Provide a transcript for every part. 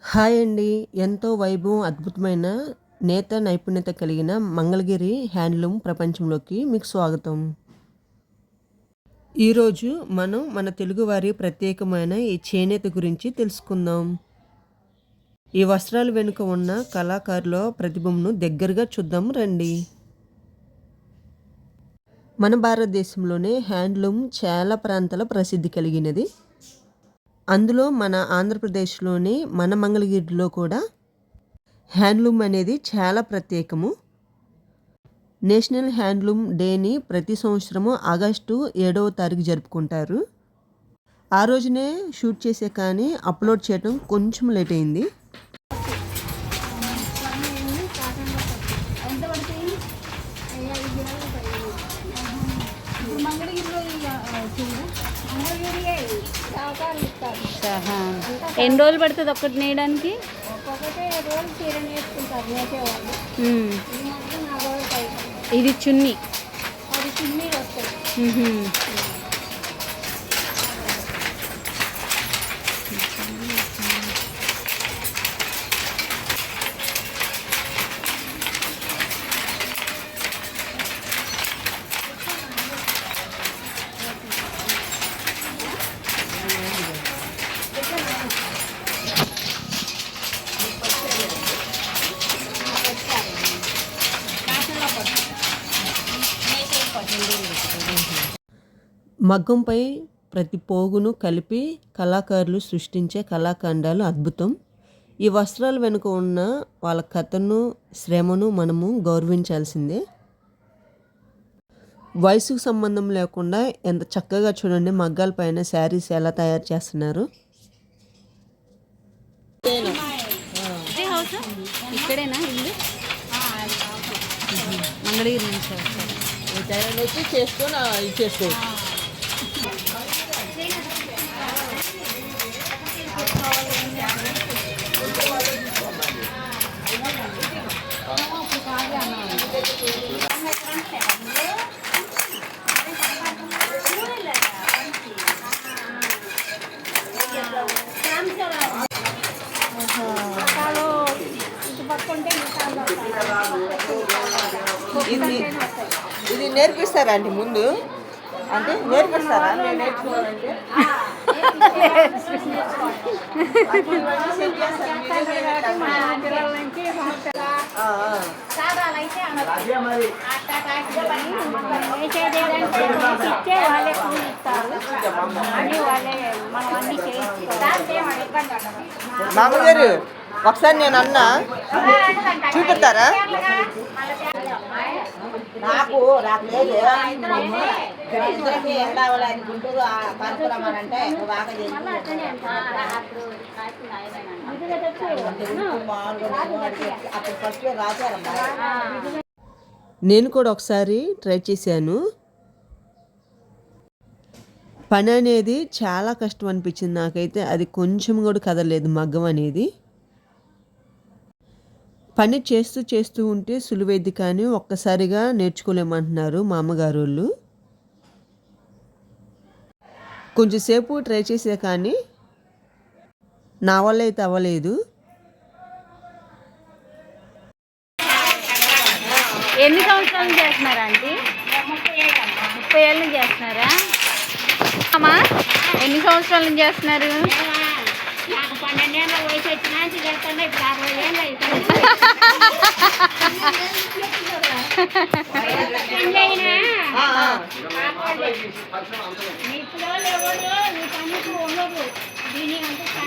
Hi అండి. ఎంతో వైభవం, అద్భుతమైన నేత నైపుణ్యత కలిగిన మంగళగిరి హ్యాండ్లూమ్ ప్రపంచంలోకి మీకు స్వాగతం. ఈరోజు మనం మన తెలుగువారి ప్రత్యేకమైన ఈ చేనేత గురించి తెలుసుకుందాం. ఈ వస్త్రాల వెనుక ఉన్న కళాకారుల ప్రతిభను దగ్గరగా చూద్దాం రండి. మన భారతదేశంలోనే హ్యాండ్లూమ్ చాలా ప్రాంతాల ప్రసిద్ధి కలిగినది. అందులో మన ఆంధ్రప్రదేశ్లోని మన మంగళగిరిలో కూడా హ్యాండ్లూమ్ అనేది చాలా ప్రత్యేకము. నేషనల్ హ్యాండ్లూమ్ డేని ప్రతి సంవత్సరము ఆగస్టు 7వ తారీఖు జరుపుకుంటారు. ఆ రోజునే షూట్ చేసే కానీ అప్లోడ్ చేయడం కొంచెం లేట్ అయింది. ఎన్ని రోజులు పడుతుంది ఒక్కటి నేయడానికి? ఇది చున్నీ. మగ్గంపై ప్రతి పోగును కలిపి కళాకారులు సృష్టించే కళాఖండాలు అద్భుతం. ఈ వస్త్రాల వెనుక ఉన్న వాళ్ళ కథను, శ్రమను మనము గౌరవించాల్సిందే. వయసుకు సంబంధం లేకుండా ఎంత చక్కగా చూడండి మగ్గాల పైన శారీస్ ఎలా తయారు చేస్తున్నారు. ఇక్కడేనా ఇల్లు? మంగళగిరి నుంచి వచ్చి చేసుకొని ఇచ్చేసుకోవచ్చు. ఇది నేర్పిస్తారా అండి ముందు? అంటే నేర్పిస్తారా? మామగారు ఒకసారి నేను అన్నా చూపిస్తారా? నాకు రాలేదు ఏం రావాలని గుంటూరు పరశురామనంటే బాగా అప్పుడు ఫస్ట్ రాశారమ్మా. నేను కూడా ఒకసారి ట్రై చేశాను. పని అనేది చాలా కష్టం అనిపించింది నాకైతే. అది కొంచెం కూడా కదలేదు మగ్గం అనేది. పని చేస్తూ చేస్తూ ఉంటే సులువైద్ది కానీ ఒక్కసారిగా నేర్చుకోలేమంటున్నారు మా అమ్మగారు వాళ్ళు. కొంచెంసేపు ట్రై చేసే కానీ నా వల్ల అయితే అవ్వలేదు. ఎన్ని సంవత్సరాలు చేస్తున్నారా ఆంటీ? 30 ఏళ్ళ నుంచి చేస్తున్నారా అమ్మా? ఎన్ని సంవత్సరాల నుంచి చేస్తున్నారు? నాకు 12 ఏళ్ళ వయసు వచ్చినా చేస్తాను. ఇప్పుడు 60 ఏళ్ళు అవుతుంది.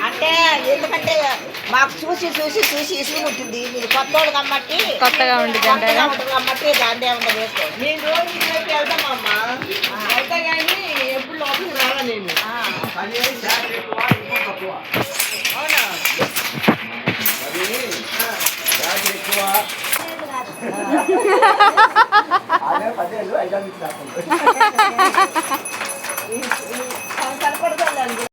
అంటే ఎందుకంటే మాకు చూసి చూసి చూసి ఇసుగు ఉంటుంది. మీరు కొత్తోడు కమ్మట్టి కొత్తగా ఉంటుంది కమ్మట్టి దాంట్లో ఏమన్నా వేసుకోండి. నేను రోజు ఇంట్లోకి వెళ్తామమ్మా, వెళ్తా కానీ ఎప్పుడు లోపలికి రాలా నేను. అవునా? కనపడతాను